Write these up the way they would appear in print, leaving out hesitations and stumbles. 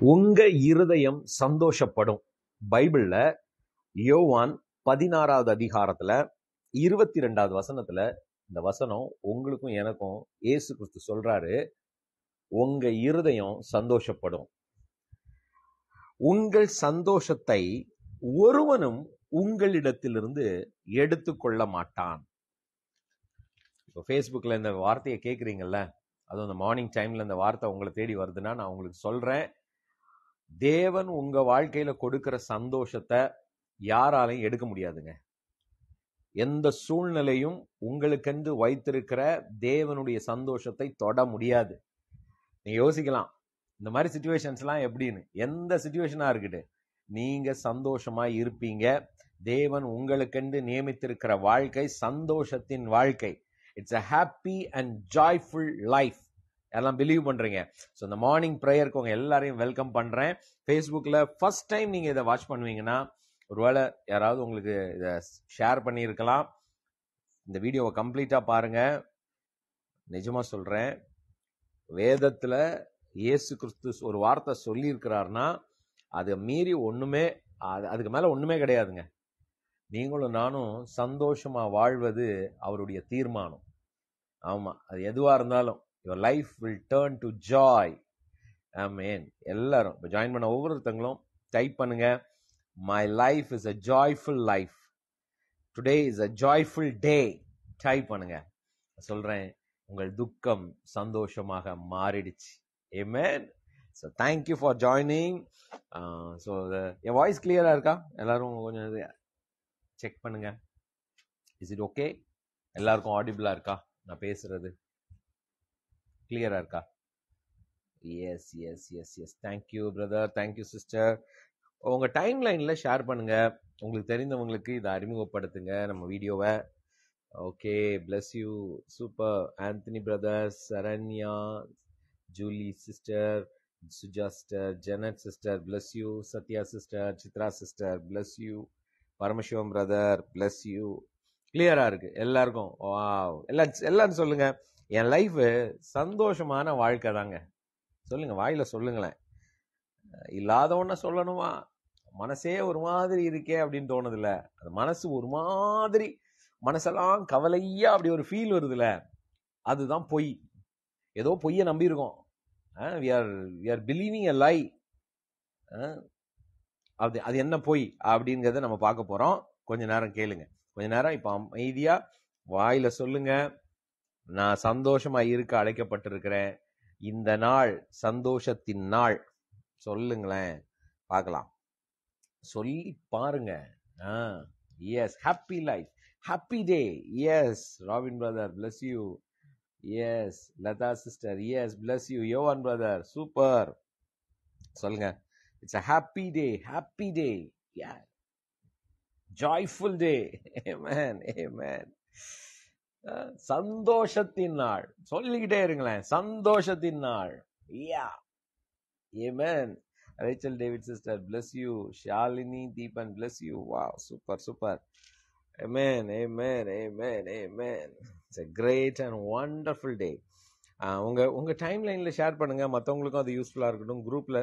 உங்க இருதயம் சந்தோஷப்படும். பைபிள்ல யோவான் 16வது அதிகாரத்துல 22வது வசனத்துல இந்த வசனம் உங்களுக்கும் எனக்கும் இயேசு கிறிஸ்து சொல்றாரு, உங்க இருதயம் சந்தோஷப்படும். உங்கள் சந்தோஷத்தை ஒருவனும் உங்களிடத்திலிருந்து எடுத்துக்கொள்ள மாட்டான். இப்போ ஃபேஸ்புக்கில் இந்த வார்த்தையை கேட்குறீங்கல்ல, அதுவும் இந்த மார்னிங் டைம்ல இந்த வார்த்தை உங்களை தேடி வருதுன்னா நான் உங்களுக்கு சொல்றேன், தேவன் உங்க வாழ்க்கையில கொடுக்கிற சந்தோஷத்தை யாராலையும் எடுக்க முடியாதுங்க. எந்த சூழ்நிலையும் உங்களுக்கென்று வைத்திருக்கிற தேவனுடைய சந்தோஷத்தை தொட முடியாது. நீங்க யோசிக்கலாம், இந்த மாதிரி சிச்சுவேஷன்ஸ்லாம் எப்படின்னு. எந்த சிச்சுவேஷனா இருக்கட்டு, நீங்க சந்தோஷமா இருப்பீங்க. தேவன் உங்களுக்கென்று நியமித்திருக்கிற வாழ்க்கை சந்தோஷத்தின் வாழ்க்கை. It's a happy and joyful life. எல்லாம் பிலீவ் பண்றீங்க. ஸோ இந்த மார்னிங் ப்ரேயருக்கு உங்க எல்லாரையும் வெல்கம் பண்றேன். ஃபேஸ்புக்கில் ஃபர்ஸ்ட் டைம் நீங்க இதை வாட்ச் பண்ணுவீங்கன்னா, ஒருவேளை யாராவது உங்களுக்கு இதை ஷேர் பண்ணியிருக்கலாம். இந்த வீடியோவை கம்ப்ளீட்டா பாருங்க. நிஜமா சொல்றேன், வேதத்துல இயேசு கிறிஸ்து ஒரு வார்த்தை சொல்லி இருக்கிறாருன்னா அதை மீறி ஒண்ணுமே, அதுக்கு மேல ஒண்ணுமே கிடையாதுங்க. நீங்களும் நானும் சந்தோஷமா வாழ்வது அவருடைய தீர்மானம். ஆமா, அது எதுவா இருந்தாலும் your life will turn to joy. Amen. எல்லாரும் இப்போ ஜாயின் பண்ண ஒவ்வொருத்தங்களும் டைப் பண்ணுங்க, my life is a joyful life. Today is a joyful day. Type பண்ணுங்க. சொல்றேன், உங்கள் துக்கம் சந்தோஷமாக மாறிடுச்சு. Amen. So thank you for joining. So N voice கிளியரா இருக்கா? எல்லாரும் கொஞ்சம் செக் பண்ணுங்க. Is it okay? எல்லாருக்கும் ஆடிபிளா இருக்கா? நான் பேசுறது கிளியரா இருக்கா? Yes yes yes yes. Thank you brother, thank you sister. உங்க டைம் லைன்ல ஷேர் பண்ணுங்க, உங்களுக்கு தெரிந்தவங்களுக்கு இதை அறிமுகப்படுத்துங்க நம்ம வீடியோவை. Okay, bless you. Super. Anthony brother, Saranya, Julie sister, Suja sister, Janet sister, bless you. Sathya sister, Chitra sister, bless you. Paramasivam brother, bless you. கிளியரா இருக்கு எல்லாருக்கும்? வாவ். எல்லாரும் சொல்லுங்க, என் லைஃப் சந்தோஷமான வாழ்க்கை தாங்க. சொல்லுங்க, வாயில சொல்லுங்களேன். இல்லாதவன சொல்லணுமா? மனசே ஒரு மாதிரி இருக்கே அப்படின்னு தோணுதுல, அது மனசு ஒரு மாதிரி, மனசெல்லாம் கவலையா அப்படி ஒரு ஃபீல் வருதுல, அதுதான் பொய். ஏதோ பொய்யை நம்பி இருக்கோம். we are believing a lie. அது என்ன பொய் அப்படிங்கறத நம்ம பார்க்க போறோம். கொஞ்ச நேரம் கேளுங்க, கொஞ்ச நேரம் இப்ப அமைதியா வாயில சொல்லுங்க, நான் சந்தோஷமா இருக்க அழைக்கப்பட்டிருக்கிறேன். இந்த நாள் சந்தோஷத்தின் நாள். சொல்லுங்களேன் பார்க்கலாம். சொல்லி பாருங்க. Yes, happy life, happy day. Yes, Robin brother, bless you. Yes, Latha sister, yes, bless you. Yovan brother, super. சொல்லுங்க, it's a happy day, happy day. Yeah, joyful day. Amen, amen. சந்தோஷத்தின் நாள். சொல்லிக்கிட்டே இருங்களேன், சந்தோஷத்தின் நாள். Yeah, amen. Rachel David sister, bless you. Shalini Deepan, bless you. Wow, super super. Amen, amen, amen, amen. It's a great and wonderful day. உங்க time லைன்ல share பண்ணுங்க, மற்றவங்களுக்கும் அது யூஸ்ஃபுல்லா இருக்கட்டும். குரூப்ல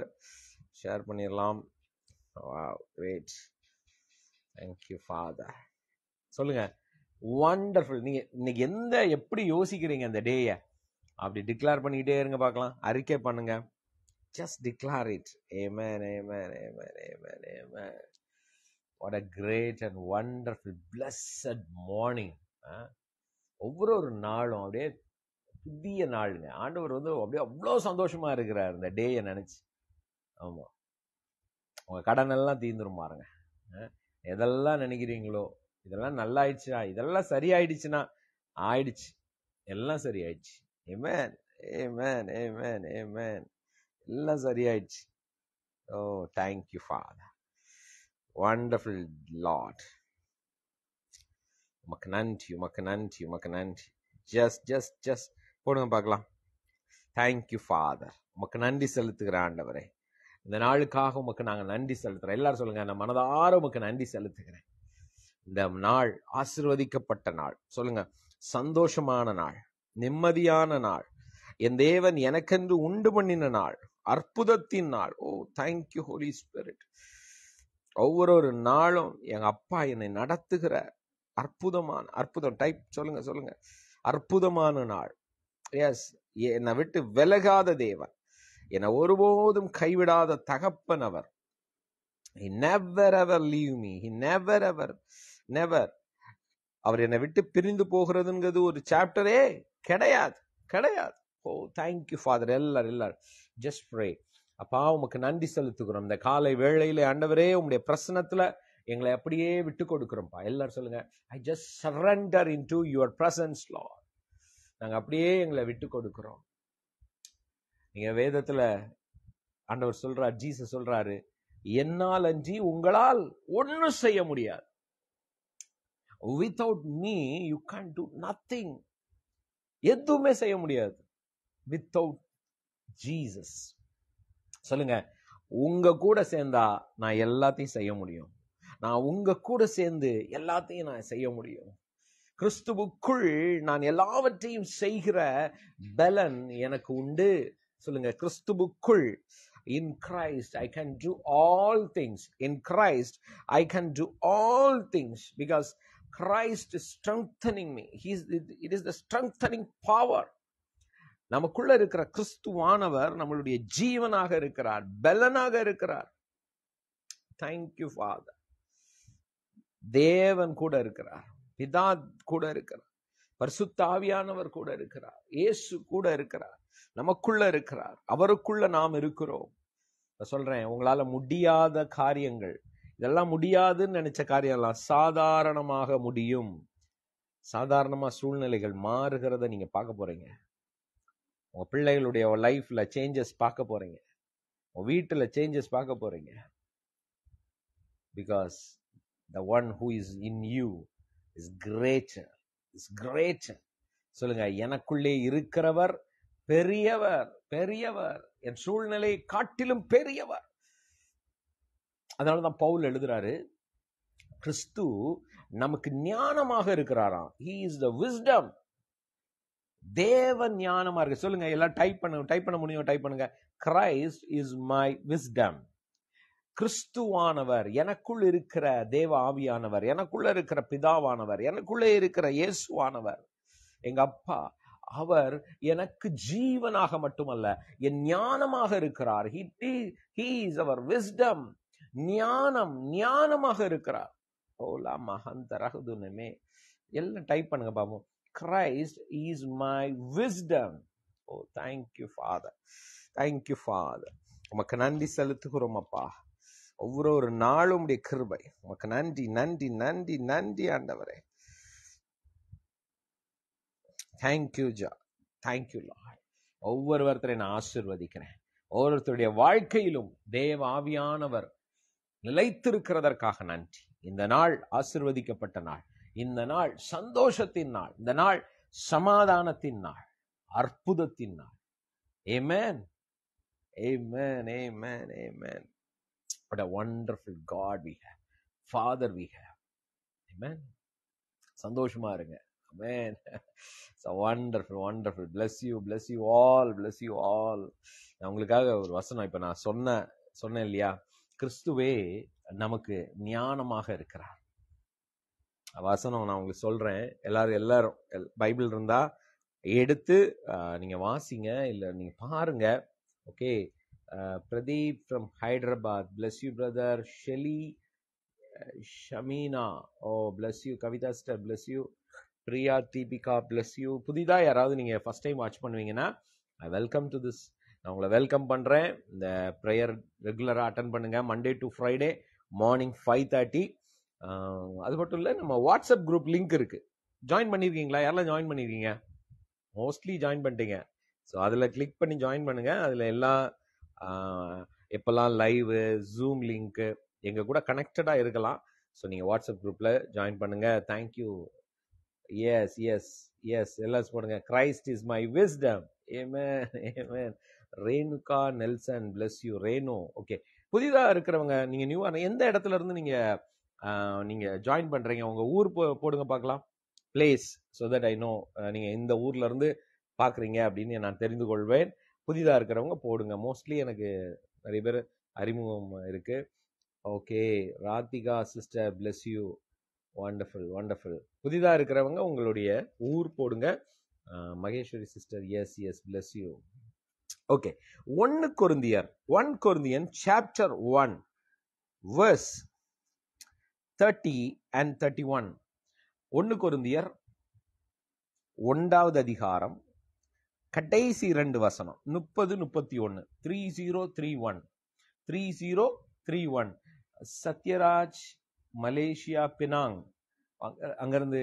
ஷேர் பண்ணிடலாம். Wow, great. Thank you, Father. சொல்லுங்க, வண்டர்ஃபுல். நீங்க இன்னைக்கு எப்படி யோசிக்கிறீங்க அந்த டேயை? அப்படி டிக்ளேர் பண்ணிக்கிட்டே இருங்க பார்க்கலாம். அறிக்கை பண்ணுங்க. Just declare it. Amen, amen, amen, amen, amen. What a great and wonderful blessed morning. ஒவ்வொரு நாளும் அப்படியே புதிய நாளுங்க. ஆண்டவர் அப்படியே அவ்வளோ சந்தோஷமா இருக்கிறார் இந்த டேயை நினைச்சு. ஆமா, உங்க கடன் எல்லாம் தீர்ந்துரும் பாருங்க. எதெல்லாம் நினைக்கிறீங்களோ, இதெல்லாம் நல்லா ஆயிடுச்சா, இதெல்லாம் சரியாயிடுச்சுன்னா ஆயிடுச்சு, எல்லாம் சரியாயிடுச்சு. ஆமென், ஆமென், ஆமென், ஆமென். எல்லாம் சரியாயிடுச்சு. Oh, thank you father. Wonderful lord. உமக்கு நன்றி, உமக்கு நன்றி, உமக்கு நன்றி. ஜஸ்ட் போடுங்க பார்க்கலாம். Thank you father. உமக்கு நன்றி செலுத்துகிற ஆண்டவரே, இந்த நாளுக்காக உமக்கு நாங்கள் நன்றி செலுத்துறோம். எல்லாரும் சொல்லுங்க, நான் மனதார உமக்கு நன்றி செலுத்துகிறேன். இந்த நாள் ஆசீர்வதிக்கப்பட்ட நாள். சொல்லுங்க, சந்தோஷமான நாள், நிம்மதியான நாள், என் தேவன் எனக்கென்று உண்டு பண்ணின நாள். அற்புதத்தின் நாள். ஓ தேங்க்யூ ஹோலி ஸ்பிரிட். ஒவ்வொரு நாளும் எங்க அப்பா என்னை நடத்துகிற அற்புதம். டைப் சொல்லுங்க. அற்புதமான நாள். எஸ், என்னை விட்டு விலகாத தேவன், என்னை ஒருபோதும் கைவிடாத தகப்பன் அவர். He never ever leave me. He never ever never. அவர் என்னை விட்டு பிரிந்து போகிறதுங்கிறது ஒரு சாப்டரே கிடையாது. ஓ தேங்க்யூ ஃபாதர். எல்லாரும் ஜஸ்ட் ப்ரே. அப்பா உமக்கு நன்றி செலுத்துகிறோம். இந்த காலை வேளையில ஆண்டவரே உம்முடைய பிரசன்னத்துல எங்களை அப்படியே விட்டு கொடுக்கிறோம்ப்பா. எல்லாரும் சொல்லுங்க, I just surrender into your presence lord. நாங்க அப்படியே எங்களை விட்டு கொடுக்கிறோம். நீங்க வேதத்துல ஆண்டவர் சொல்றார், ஜீசஸ் சொல்றாரு, என்னால் அன்றி உங்களால் ஒன்னும் செய்ய முடியாது. Without me you can't do nothing. எதுவுமே செய்ய முடியாது without Jesus. சொல்லுங்க, உங்க கூட சேர்ந்தா நான் எல்லாத்தையும் செய்ய முடியும். நான் உங்க கூட சேர்ந்து எல்லாத்தையும் நான் செய்ய முடியும். கிறிஸ்துவுக்குள் நான் எல்லாவற்றையும் செய்கிற பலன் எனக்கு உண்டு. சொல்லுங்க, கிறிஸ்துவுக்குள், in Christ I can do all things. In Christ I can do all things because Christ is strengthening me. It is the strengthening power. நமக்குள்ள இருக்கிற கிறிஸ்துவானவர் நம்மளுடைய ஜீவனாக இருக்கிறார், பலனாக இருக்கிறார். Thank you father. தேவன் கூட இருக்கிறார், பிதா கூட இருக்கிறார், பரிசுத்த ஆவியானவர் கூட இருக்கிறார், இயேசு கூட இருக்கிறார், நமக்குள்ள இருக்கிறார், அவருக்குள்ள நாம் இருக்கிறோம். சொல்றேன், உங்களால முடியாத காரியங்கள், இதெல்லாம் முடியாதுன்னு நினைச்ச காரியம் எல்லாம் சாதாரணமாக முடியும். சாதாரணமா சூழ்நிலைகள் மாறுகிறத நீங்க பார்க்க போறீங்க. உங்க பிள்ளைகளுடைய லைஃப்ல சேஞ்சஸ் பார்க்க போறீங்க. உங்க வீட்டுல சேஞ்சஸ் பார்க்க போறீங்க. Because the one who is in you is greater. சொல்லுங்க, எனக்குள்ளே இருக்கிறவர் பெரியவர், என் சூழ்நிலை காட்டிலும் பெரியவர். அதனாலதான் பவுல் எழுதுறாரு, கிறிஸ்து நமக்கு ஞானமாக இருக்கிறாராம். He is the wisdom. தேவன் ஞானமா இருக்கு. சொல்லுங்க, எல்லாம் டைப் பண்ண முடியும், டைப் பண்ணுங்க. Christ is my wisdom. கிறிஸ்துவானவர், எனக்குள் இருக்கிற தேவ ஆவியானவர், எனக்குள்ள இருக்கிற பிதாவானவர், எனக்குள்ளே இருக்கிற இயேசுவானவர், எங்க அப்பா, அவர் எனக்கு ஜீவனாக மட்டுமல்ல என் ஞானமாக இருக்கிறார். He is our wisdom. ஞானமாக இருக்கிறார். ஓலா மஹந்த ரஹதுனமே. எல்லாம் டைப் பண்ணுங்க பாப்போம். Christ is my wisdom. Oh, thank you Father. உமக்கு நன்றி செலுத்துகிறோம் அப்பா. ஒவ்வொரு நாளும் உடைய கிருபை. உமக்கு நன்றி ஆண்டவரே. Thank you Lord. ஒவ்வொருவர்த்தரை நான் ஆசீர்வதிக்கிறேன். ஒவ்வொருத்தருடைய வாழ்க்கையிலும் தேவ ஆவியானவர் நிலைத்திருக்கிறதற்காக நன்றி. இந்த நாள் ஆசீர்வதிக்கப்பட்ட நாள், இந்த நாள் சந்தோஷத்தின் நாள், இந்த நாள் சமாதானத்தின் நாள், அற்புதத்தின் நாள். Amen. What a wonderful God we have, Father we have. Amen. சந்தோஷமா இருங்க. Amen. It's a wonderful. Bless you all. நான் உங்களுக்காக ஒரு வசனம் இப்ப நான் சொன்னேன் இல்லையா, கிறிஸ்துவே நமக்கு ஞானமாக இருக்கிறார். வசனம் நான் உங்களுக்கு சொல்றேன். எல்லாரும் பைபிள் இருந்தா எடுத்து நீங்க வாசிங்க, இல்ல நீங்க பாருங்க. Okay, Pradeep from Hyderabad, bless you brother. Shelly, Shameena, bless you. Kavitha sister, bless you. Priya, Deepika, bless you. புதிதா யாராவது நீங்க ஃபர்ஸ்ட் டைம் வாட்ச் பண்ணுவீங்கன்னா வெல்கம் டு திஸ். நான் உங்களை வெல்கம் பண்றேன். இந்த ப்ரேயர் ரெகுலரா அட்டன் பண்ணுங்க. Monday to Friday morning 5:30. அது மட்டும் இல்லை, நம்ம வாட்ஸ்அப் குரூப் லிங்க் இருக்கு. ஜாயின் பண்ணியிருக்கீங்களா? யாரெல்லாம் ஜாயின் பண்ணியிருக்கீங்க? மோஸ்ட்லி ஜாயின் பண்ணிட்டீங்க. ஸோ அதில் கிளிக் பண்ணி ஜாயின் பண்ணுங்க. அதில் எல்லாம் எப்பெல்லாம் லைவு, ஜூம் லிங்க்கு எங்கள் கூட கனெக்டடாக இருக்கலாம். ஸோ நீங்கள் வாட்ஸ்அப் குரூப்பில் ஜாயின் பண்ணுங்க. தேங்க்யூ. எஸ் எல்லாம் போடுங்க. Christ is my wisdom. Amen. Renuka Nelson, bless you. Renu, okay. புதிதாக இருக்கிறவங்க, நீங்கள் நியூவாக எந்த இடத்துல இருந்து நீங்கள் ஜாயின் பண்ணுறீங்க, உங்கள் ஊர் போடுங்க பார்க்கலாம், place, so that I know நீங்கள் இந்த ஊர்ல இருந்து பார்க்குறீங்க அப்படின்னு நான் தெரிந்து கொள்வேன். புதிதா இருக்கிறவங்க போடுங்க. மோஸ்ட்லி எனக்கு நிறைய பேர் அறிமுகம் இருக்கு. Okay, Radhika sister, bless you. Wonderful wonderful. புதிதா இருக்கிறவங்க உங்களுடைய ஊர் போடுங்க. Maheswari sister, yes yes, bless you. Okay, 1 Corinthian chapter 1 verse 30 and 31. 1 கொரிந்தியர் 1வது அதிகாரம் கடைசி 2 வசனம் 30, 31. 3031 சத்யராஜ், மலேசியா, பினாங், அங்கிருந்து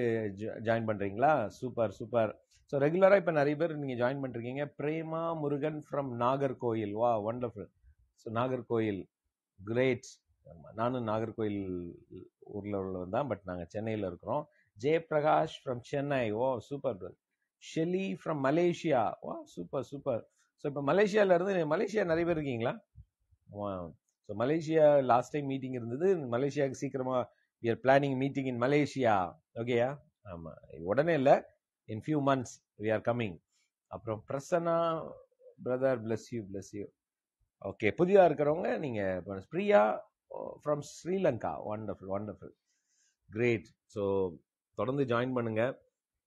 ஜாயின் பண்றீங்களா? Super super. ஸோ ரெகுலரா இப்ப நிறைய பேர் நீங்க ஜாயின் பண்றீங்க. பிரேமா முருகன் ஃப்ரம் நாகர்கோயில். வா, வண்டர்ஃபுல். So Nagercoil, great. நானும் நாகர்கோயில் ஊர்ல உள்ளவன் தான், பட் நாங்க சென்னையில இருக்கிறோம். Jayaprakash from Chennai. Oh super brother. Shelly from Malaysia. Wow, super super. So இப்போ மலேசியால இருந்து, மலேசியா நிறைய பேர் இருக்கீங்களா? So Malaysia last time meeting இருந்தது. மலேசியாவுக்கு சீக்கிரமா we are planning meeting in Malaysia. ஓகேயா? ஆமா, உடனே இல்லை, in few months we are coming. அப்புறம் Prasanna brother, bless you. Okay, புதிதாக இருக்கிறவங்க நீங்க Priya from Sri Lanka. Wonderful great. So தொடர்ந்து ஜாயின் பண்ணுங்க.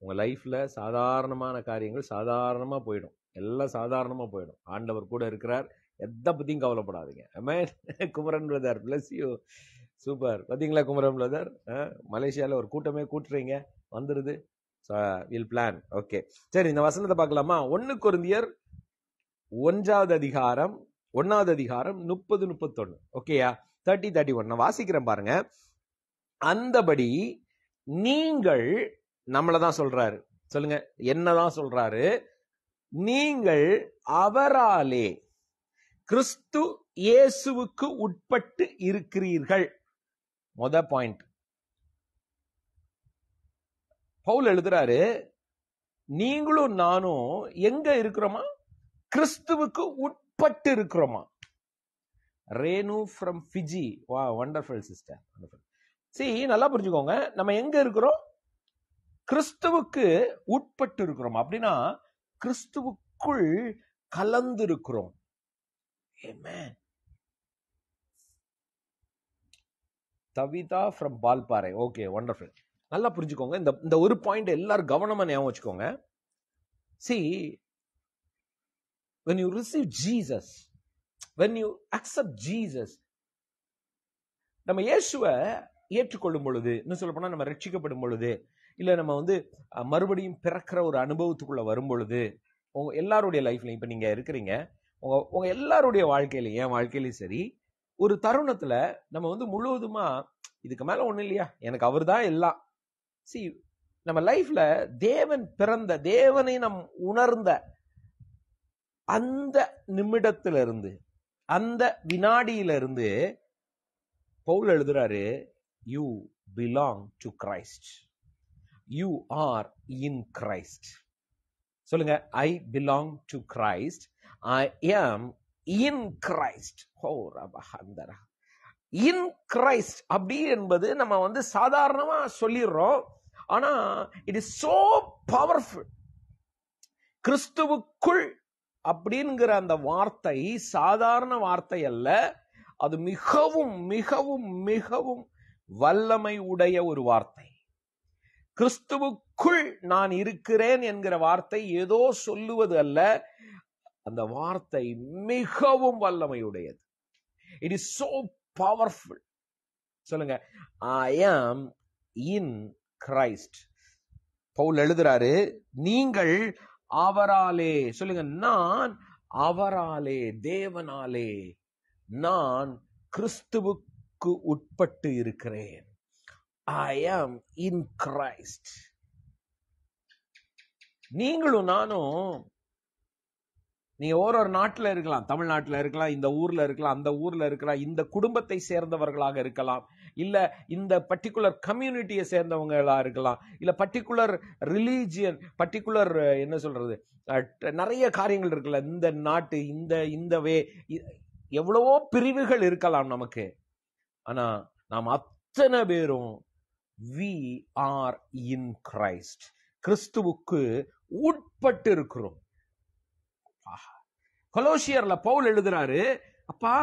உங்க லைஃப்ல சாதாரணமான காரியங்கள் சாதாரணமா போயிடும். எல்லாம் சாதாரணமா போயிடும். ஆண்டவர் கூட இருக்கிறார். எதை பத்தியும் கவலைப்படாதீங்க. Amen. Kumaran brother, bless you. Super. பார்த்தீங்களா குமரன் பிரதர், மலேசியாவில் ஒரு கூட்டமே கூட்டுறீங்க, வந்துருது. Will plan. ஓகே, சரி, இந்த வசனத்தை பார்க்கலாமா? 1 கொரிந்தியர் 1வது அதிகாரம் 30, 31. ஓகேயா? 30, 31 நான் வாசிக்கிறேன் பாருங்க. அந்தபடி நீங்கள், நம்மளதான் சொல்றாரு, சொல்லுங்க, என்னதான் சொல்றாரு? நீங்கள் அவராலே கிறிஸ்து இயேசுவுக்கு உட்பட்டு இருக்கிறீர்கள். முத பாயிண்ட். பவுல் எழுதுறாரு, நீங்களும் நானும் எங்க இருக்கிறோமா? கிறிஸ்துவுக்கு உட்பட்டு இருக்கிறோமா? Renu from Fiji. வா, வண்டர்ஃபுல் சிஸ்டர், வண்டர்ஃபுல். சரி, நல்லா புரிஞ்சுக்கோங்க. நம்ம எங்க இருக்கிறோம்? கிறிஸ்துவுக்கு உட்பட்டு இருக்கிறோம். அப்படின்னா கிறிஸ்துவுக்குள் கலந்து இருக்கிறோம். தவிதா ஃப்ரம் பால்பாறை. Okay, wonderful. நல்லா புரிஞ்சுக்கோங்க. இந்த ஒரு பாயிண்ட் எல்லாரும் கவனமா ஞாபகம் வச்சுக்கோங்க. See, when you receive Jesus, when you accept Jesus, நம்ம இயேசுவை ஏற்றுக்கொள்ளும் பொழுது, இன்னும் சொல்ல போனா நம்ம ரட்சிக்கப்படும் பொழுது, இல்ல நம்ம மறுபடியும் பிறக்கிற ஒரு அனுபவத்துக்குள்ள வரும் பொழுது, உங்க எல்லாருடைய லைஃப்லையும், இப்ப நீங்க இருக்கிறீங்க, உங்க எல்லாருடைய வாழ்க்கையிலையும், என் வாழ்க்கையிலையும் சரி, ஒரு தருணத்துல நம்ம முழுவதுமா இதுக்கு மேல ஒண்ணு இல்லையா, எனக்கு அவர் தான் எல்லாம். See, நம்ம லைஃப்ல தேவன் பிறந்த, தேவனை நம் உணர்ந்த அந்த நிமிடத்திலிருந்து, அந்த வினாடியிலிருந்து பவுல் எழுதுறாரு, you belong to Christ, you are in Christ. சொல்லுங்க, ஐ பிலாங் டு கிரைஸ்ட், ஐ ஆம் in Christ. O ரபஹந்தரா, in Christ அப்படி என்பது நம்ம சாதாரணமா சொல்லிடுறோம். ஆனா இட் இஸ் சோ பவர்ஃபுல். கிறிஸ்துவுக்குள் அப்படிங்கிற அந்த வார்த்தை சாதாரண வார்த்தை அல்ல. அது மிகவும் மிகவும் மிகவும் வல்லமை உடைய ஒரு வார்த்தை. கிறிஸ்துவுக்குள் நான் இருக்கிறேன் என்கிற வார்த்தை ஏதோ சொல்லுவது அல்ல. அந்த வார்த்தை மிகவும் வல்லமையுடையது. It is so powerful. சொல்லுங்க, ஐ ஆம் இன் கிரைஸ்ட். பவுல் எழுதுறாரு, நீங்கள் அவராலே. சொல்லுங்க, நான் அவராலே, தேவனாலே நான் கிறிஸ்துவுக்கு உட்பட்டு இருக்கிறேன். ஐ ஆம் இன் கிரைஸ்ட். நீங்களும் நானும், நீங்க ஒரு நாட்டுல இருக்கலாம், தமிழ்நாட்டுல இருக்கலாம், இந்த ஊர்ல இருக்கலாம், அந்த ஊர்ல இருக்கலாம், இந்த குடும்பத்தை சேர்ந்தவர்களாக இருக்கலாம், இல்ல இந்த பர்டிகுலர் கம்யூனிட்டியை சேர்ந்தவங்களா இருக்கலாம், இல்ல பர்டிகுலர் ரிலீஜியன், பர்டிகுலர் என்ன சொல்றது, நிறைய காரியங்கள் இருக்குல்ல, இந்த நாட்டு, இந்த வே, எவ்வளவோ பிரிவுகள் இருக்கலாம் நமக்கு. ஆனா நாம் அத்தனை பேரும் we are in Christ, கிறிஸ்துவுக்கு உட்பட்டு இருக்கிறோம். கொலோசியர்ல பவுல் எழுதுறாரு, அப்பா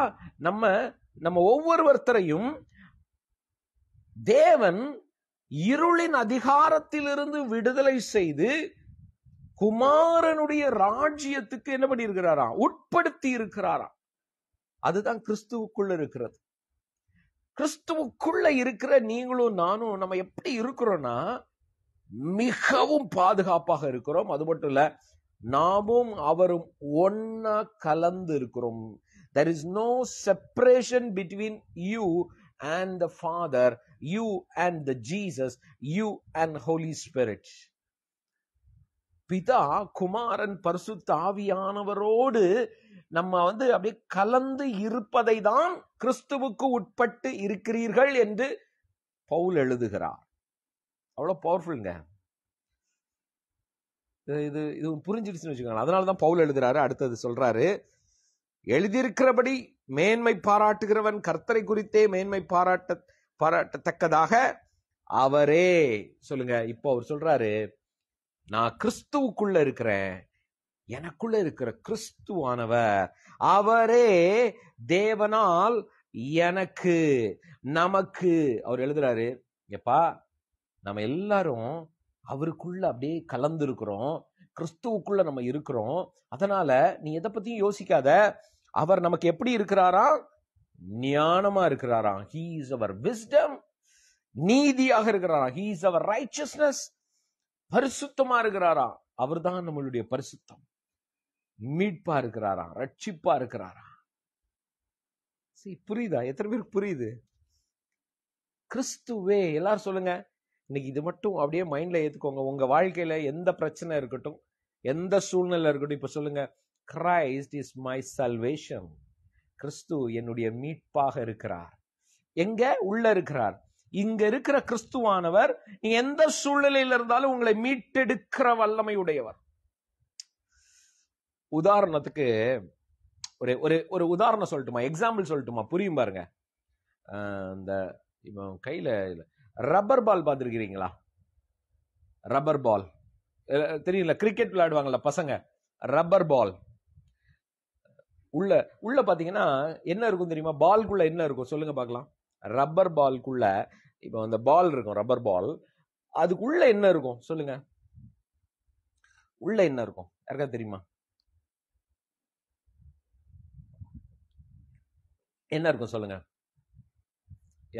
நம்ம ஒவ்வொருத்தரையும் தேவன் இருளின் அதிகாரத்திலிருந்து விடுதலை செய்து குமாரனுடைய ராஜ்யத்துக்கு என்ன பண்ணி இருக்கிறாராம், உட்படுத்தி இருக்கிறாராம். அதுதான் கிறிஸ்துவுக்குள்ள இருக்கிறது. கிறிஸ்துவுக்குள்ள இருக்கிற நீங்களும் நானும் நம்ம எப்படி இருக்கிறோம்னா மிகவும் பாதுகாப்பாக இருக்கிறோம். அது மட்டும் இல்ல, நாமும் அவரும் ஒன்னா கலந்து இருக்கிறோம். There is no separation between you and the Father, you and the Jesus, you and Holy Spirit. பிதா, குமாரன், பரிசுத்த ஆவியானவரோடு நம்ம அப்படியே கலந்து இருப்பதை தான் கிறிஸ்துவுக்கு உட்பட்டு இருக்கிறீர்கள் என்று பவுல் எழுதுகிறார். அவ்வளவு பவர்ஃபுல்ங்க. இது புரிஞ்சிடுச்சுன்னு வச்சுக்கோங்க. அதனாலதான் பவுல் எழுதுறாரு. அடுத்தது சொல்றாரு, எழுதியிருக்கிறபடி மேன்மை பாராட்டுகிறவன் கர்த்தரை குறித்தே மேன்மை பாராட்டத்தக்கதாக அவரே. சொல்லுங்க. இப்போ அவர் சொல்றாரு, நான் கிறிஸ்துவுக்குள்ள இருக்கிறேன், எனக்குள்ள இருக்கிற கிறிஸ்துவானவர் அவரே தேவனால் எனக்கு நமக்கு. அவர் எழுதுறாரு, எப்பா நம்ம எல்லாரும் அவருக்குள்ள அப்படியே கலந்து இருக்கிறோம், கிறிஸ்துவுக்குள்ள நம்ம இருக்கிறோம். அதனால நீ எதை பத்தியும் யோசிக்காத. அவர் நமக்கு எப்படி இருக்கிறாராம், ஞானமா இருக்கிறாராம். He is our wisdom. நீதியாக இருக்கிறாராம். He is our righteousness. பரிசுத்தமா இருக்கிறாராம். அவர் தான் நம்மளுடைய பரிசுத்தம். மீட்பா இருக்கிறாராம், ரட்சிப்பா இருக்கிறாராம். புரியுதா? எத்தனை பேருக்கு புரியுது? கிறிஸ்துவே. எல்லாரும் சொல்லுங்க. இன்னைக்கு இது மட்டும் அப்படியே மைண்ட்ல ஏத்துக்கோங்க. உங்க வாழ்க்கையில எந்த பிரச்சனை இருக்கட்டும், எந்த சூழ்நிலை இருக்கட்டும், இப்ப சொல்லுங்க, Christ is my salvation. கிறிஸ்து என்னுடைய மீட்பாக இருக்கிறார். எங்க? உள்ள இருக்கிறார். இங்க இருக்கிற கிறிஸ்துவானவர் நீங்க எந்த சூழ்நிலையில இருந்தாலும் உங்களை மீட்டெடுக்கிற வல்லமை உடையவர். உதாரணத்துக்கு ஒரு உதாரணம் சொல்லட்டுமா? எக்ஸாம்பிள் சொல்லட்டுமா? புரியும் பாருங்க. இந்த கையில ரப்பர் பால் பார்த்துருக்கிறீங்களா? ரப்பர் பால் தெரியல, கிரிக்கெட் விளையாடுவாங்கல்ல பசங்க, ரப்பர் பால். உள்ள பாத்தீங்கன்னா என்ன இருக்கும் தெரியுமா? பால்குள்ள என்ன இருக்கும் சொல்லுங்க பார்க்கலாம். ரப்பர் பால்குள்ள இப்போ அந்த பால் இருக்கும், ரப்பர் பால். அதுக்குள்ள என்ன இருக்கும் சொல்லுங்க? உள்ள என்ன இருக்கும் யாருக்கா தெரியுமா? என்ன இருக்கும் சொல்லுங்க?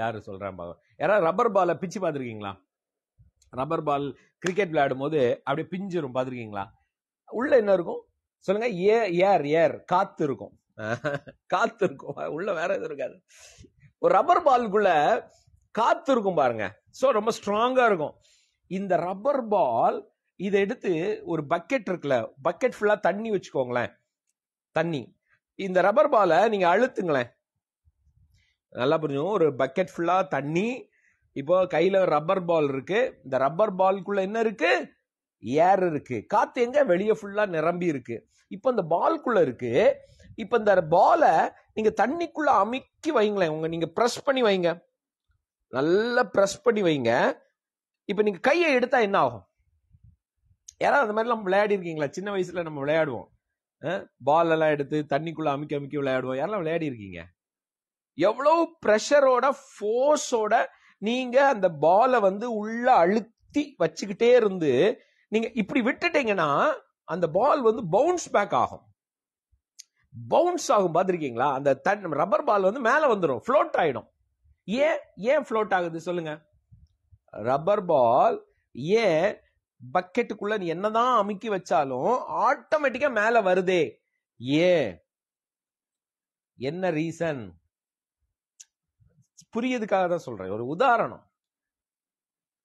யாரு சொல்றேன் பாருங்க. யாராவது ரப்பர் பாலை பிச்சு பார்த்துருக்கீங்களா? ரப்பர் பால் கிரிக்கெட் விளையாடும் போது அப்படியே பிஞ்சிரும், பார்த்துருக்கீங்களா? உள்ள என்ன இருக்கும் சொல்லுங்க? ஏர் காத்து இருக்கும். காத்து இருக்கும், உள்ள வேற எதுவும் இருக்காது. ஒரு ரப்பர் பாலுக்குள்ள காத்து இருக்கும் பாருங்க. சோ ரொம்ப ஸ்ட்ராங்கா இருக்கும். இந்த ரப்பர் பால் இதை எடுத்து ஒரு பக்கெட் இருக்குல்ல, பக்கெட் ஃபுல்லா தண்ணி வச்சுக்கோங்களேன், தண்ணி. இந்த ரப்பர் பாலை நீங்க அழுத்துங்களேன், நல்லா புரிஞ்சும். ஒரு பக்கெட் ஃபுல்லா தண்ணி, இப்போ கையில ரப்பர் பால் இருக்கு. இந்த ரப்பர் பால்குள்ள என்ன இருக்கு? ஏர் இருக்கு. காத்து எங்க? வெளியே ஃபுல்லா நிரம்பி இருக்கு. இப்ப இந்த பால்குள்ள இருக்கு. இப்ப இந்த பாலை நீங்க தண்ணிக்குள்ள அமுக்கி வைங்களேன், நீங்க பிரஸ் பண்ணி வைங்க, நல்லா பிரஸ் பண்ணி வைங்க. இப்ப நீங்க கையை எடுத்தா என்ன ஆகும்? யாராவது அந்த மாதிரி நம்ம விளையாடி இருக்கீங்களா? சின்ன வயசுல நம்ம விளையாடுவோம், பால் எல்லாம் எடுத்து தண்ணிக்குள்ள அமுக்கி அமுக்கி விளையாடுவோம். யாரெல்லாம் விளையாடி இருக்கீங்க? எவ்வளவு பிரஷரோட ஃபோர்ஸோட நீங்க அந்த பாலை உள்ள அழுத்தி வச்சுக்கிட்டே இருந்து நீங்க இப்படி விட்டுட்டீங்கன்னா அந்த பால் பவுன்ஸ் பேக் ஆகும். பவுன்ஸ் ஆகும், பார்த்திருக்கீங்களா? அந்த ரப்பர் பால் மேல வந்துடும், ஃப்ளோட் ஆயிடும். ஏன் ஃப்ளோட் ஆகுது சொல்லுங்க? ரப்பர் பால் ஏன் பக்கெட்டுக்குள்ள நீ என்னதான் அமுக்கி வச்சாலும் ஆட்டோமேட்டிக்கா மேல வருதே? என்ன ரீசன்? புரியதுக்காக தான் சொல்றேன். ஒரு உதாரணம்.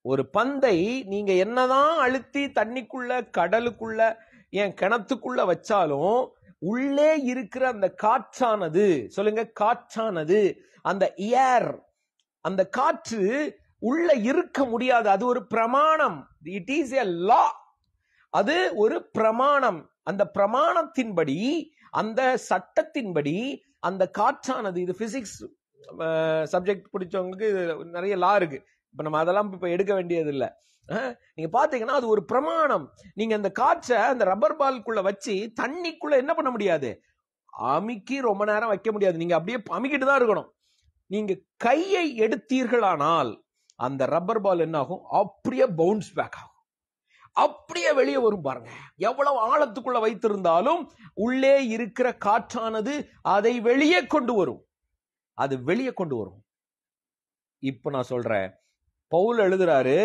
ஒரு பந்தை நீங்க என்னதான் அழுத்தி தண்ணிக்குள்ள, கடலுக்குள்ள, ஏன் கிணத்துக்குள்ள வச்சாலும் உள்ளே இருக்கிற அந்த காற்றானது, சொல்லுங்க, காற்றானது, அந்த ஏர், அந்த காற்று உள்ள இருக்க முடியாது. அது ஒரு பிரமாணம். இட் இஸ் எ லா. அது ஒரு பிரமாணம். அந்த பிரமாணத்தின்படி, அந்த சட்டத்தின்படி அந்த காற்றானது, இது பிசிக்ஸ் சப்ஜெக்ட் பிடிச்சவங்களுக்கு நிறைய லா இருக்கு. இப்ப நம்ம அதெல்லாம் இப்ப எடுக்க வேண்டியது இல்லை. நீங்க பாத்தீங்கன்னா அது ஒரு பிரமாணம். நீங்க அந்த காற்றை அந்த ரப்பர் பால்குள்ள வச்சு தண்ணிக்குள்ள என்ன பண்ண முடியாது? அமுக்கி ரொம்ப நேரம் வைக்க முடியாது. நீங்க அப்படியே அமுக்கிட்டு தான் இருக்கணும். நீங்க கையை எடுத்தீர்களானால் அந்த ரப்பர் பால் என்ன ஆகும்? அப்படியே பவுன்ஸ் பேக் ஆகும், அப்படியே வெளியே வரும். பாருங்க, எவ்வளவு ஆழத்துக்குள்ள வைத்திருந்தாலும் உள்ளே இருக்கிற காற்றானது அதை வெளியே கொண்டு வரும். அது வெளியே கொண்டு வரும். இப்ப நான் சொல்றேன், பவுல் எழுதுறாரு,